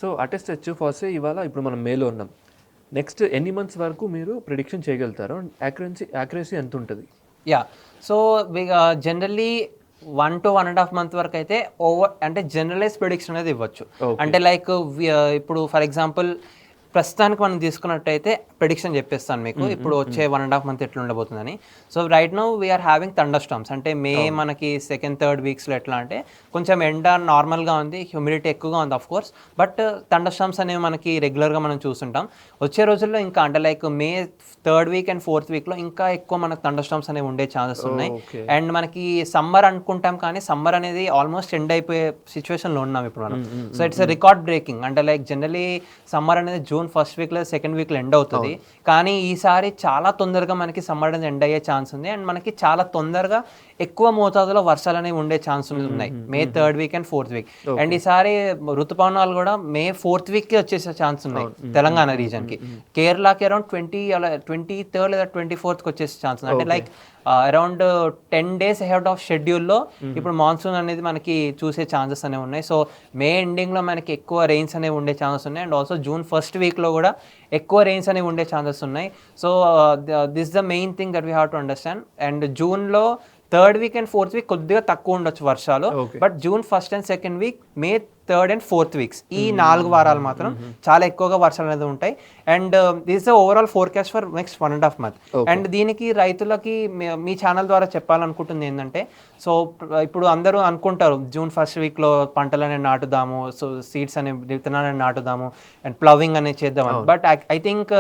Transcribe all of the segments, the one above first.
So attest హెచ్4 ఇవాళ ఇప్పుడు మనం మేలో ఉన్నాం. నెక్స్ట్ ఎన్ని మంత్స్ వరకు మీరు ప్రిడిక్షన్ చేయగలుగుతారు? యాక్యురసీ ఎంత ఉంటుంది? Yeah, so generally 1 to 1.5 month వరకు అయితే అంటే జనరలైజ్ ప్రిడిక్షన్ అనేది ఇవ్వచ్చు. అంటే లైక్ ఇప్పుడు ఫర్ ఎగ్జాంపుల్ ప్రస్తుతానికి మనం తీసుకున్నట్టయితే ప్రిడిక్షన్ చెప్పేస్తాను మీకు, ఇప్పుడు వచ్చే 1.5 month ఎట్లా ఉండబోతుందని. So right now we are having thunderstorms. అంటే మనకి సెకండ్ థర్డ్ వీక్స్లో ఎట్లా అంటే కొంచెం ఎండ నార్మల్గా ఉంది, హ్యూమిడిటీ ఎక్కువగా ఉంది of course, but thunder storms అనేవి మనకి రెగ్యులర్గా మనం చూస్తుంటాం. వచ్చే రోజుల్లో ఇంకా అంటే like May third week and fourth వీక్లో ఇంకా ఎక్కువ మనకు థండర్ స్టార్మ్స్ అనేవి ఉండే ఛాన్సెస్ ఉన్నాయి. అండ్ మనకి సమ్మర్ అనుకుంటాం కానీ సమ్మర్ అనేది ఆల్మోస్ట్ ఎండ్ అయిపోయే సిచ్యువేషన్లో ఉన్నాం ఇప్పుడు మనం. So it's record breaking. అంటే లైక్ జనరలీ సమ్మర్ అనేది జూన్ ఫస్ట్ వీక్ లేదా సెకండ్ వీక్లో ఎండ్ అవుతుంది, కానీ ఈసారి చాలా తొందరగా మనకి సమ్మర్ అనేది ఎండ్ అయ్యే ఛాన్స్ ఉంది. అండ్ మనకి చాలా తొందరగా ఎక్కువ మోతాదులో వర్షాలు అనేవి ఉండే ఛాన్సెస్ ఉన్నాయి May third week and fourth week. And ఈసారి ఋతుపవనాలు కూడా మే ఫోర్త్ వీక్కి వచ్చేసే ఛాన్స్ ఉన్నాయి తెలంగాణ రీజన్కి. కేరళకి అరౌండ్ 23rd లేదా 24th వచ్చేసే ఛాన్స్ ఉంది. అంటే like around 10 days ahead of షెడ్యూల్లో ఇప్పుడు మాన్సూన్ అనేది మనకి చూసే ఛాన్సెస్ అనేవి ఉన్నాయి. సో మే ఎండింగ్లో మనకి ఎక్కువ రెయిన్స్ అనేవి ఉండే ఛాన్సెస్ ఉన్నాయి. అండ్ ఆల్సో జూన్ ఫస్ట్ వీక్లో కూడా ఎక్కువ రెయిన్స్ అనేవి ఉండే ఛాన్సెస్ ఉన్నాయి. So this the main thing that we have to understand. And జూన్లో third week and fourth week కొద్దిగా తక్కువ ఉండొచ్చు వర్షాలు, but June first and second week, May third and fourth weeks, ఈ 4 వారాలు మాత్రం చాలా ఎక్కువగా వర్షాలు అనేది ఉంటాయి. And this the overall forecast for next 1.5 month. And దీనికి రైతులకి మీ ఛానల్ ద్వారా చెప్పాలనుకుంటుంది ఏంటంటే, సో ఇప్పుడు అందరూ అనుకుంటారు జూన్ ఫస్ట్ వీక్లో పంటలనే నాటుదాము, సో సీడ్స్ అనే విత్తనాలను నాటుదాము అండ్ ప్లవింగ్ అనేది చేద్దామని. But I think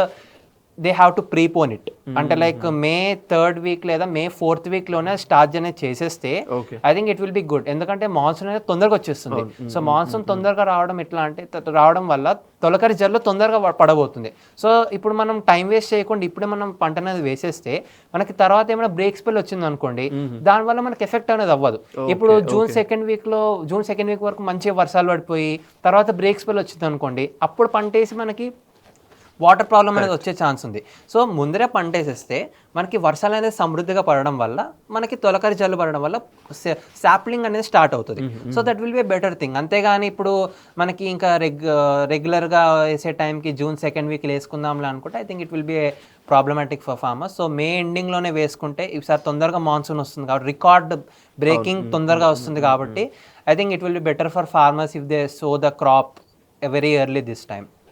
they have to prepone it. అంటే లైక్ మే థర్డ్ వీక్ లేదా మే ఫోర్త్ వీక్లోనే స్టార్ట్ అనేది చేసేస్తే I think it will be good. ఎందుకంటే మాన్సూన్ అనేది తొందరగా వచ్చేస్తుంది. సో మాన్సూన్ తొందరగా రావడం ఎట్లా అంటే రావడం వల్ల తొలకరి జల్లు తొందరగా పడబోతుంది. సో ఇప్పుడు మనం టైం వేస్ట్ చేయకుండా ఇప్పుడే మనం పంట అనేది వేసేస్తే మనకి తర్వాత ఏమైనా బ్రేక్ స్పెల్ వచ్చింది అనుకోండి, దానివల్ల మనకి ఎఫెక్ట్ అనేది అవ్వదు. ఇప్పుడు జూన్ సెకండ్ వీక్ వరకు మంచిగా వర్షాలు పడిపోయి తర్వాత బ్రేక్ స్పెల్ వచ్చింది అనుకోండి, అప్పుడు పంట వేసి మనకి వాటర్ ప్రాబ్లం అనేది వచ్చే ఛాన్స్ ఉంది. సో ముందరే పంట వేసేస్తే మనకి వర్షాలు అనేది సమృద్ధిగా పడడం వల్ల మనకి తొలకరి జల్లు పడడం వల్ల సాప్లింగ్ అనేది స్టార్ట్ అవుతుంది. So that will be better thing. అంతేగాని ఇప్పుడు మనకి ఇంకా రెగ్యులర్గా వేసే టైంకి జూన్ సెకండ్ వీక్లో వేసుకుందాంలే అనుకుంటే I think it will be problematic for farmers. So May ఎండింగ్లోనే వేసుకుంటే ఈసారి తొందరగా మాన్సూన్ వస్తుంది కాబట్టి రికార్డ్ బ్రేకింగ్ తొందరగా వస్తుంది కాబట్టి I think it will be better for farmers if they so the crop very early this time.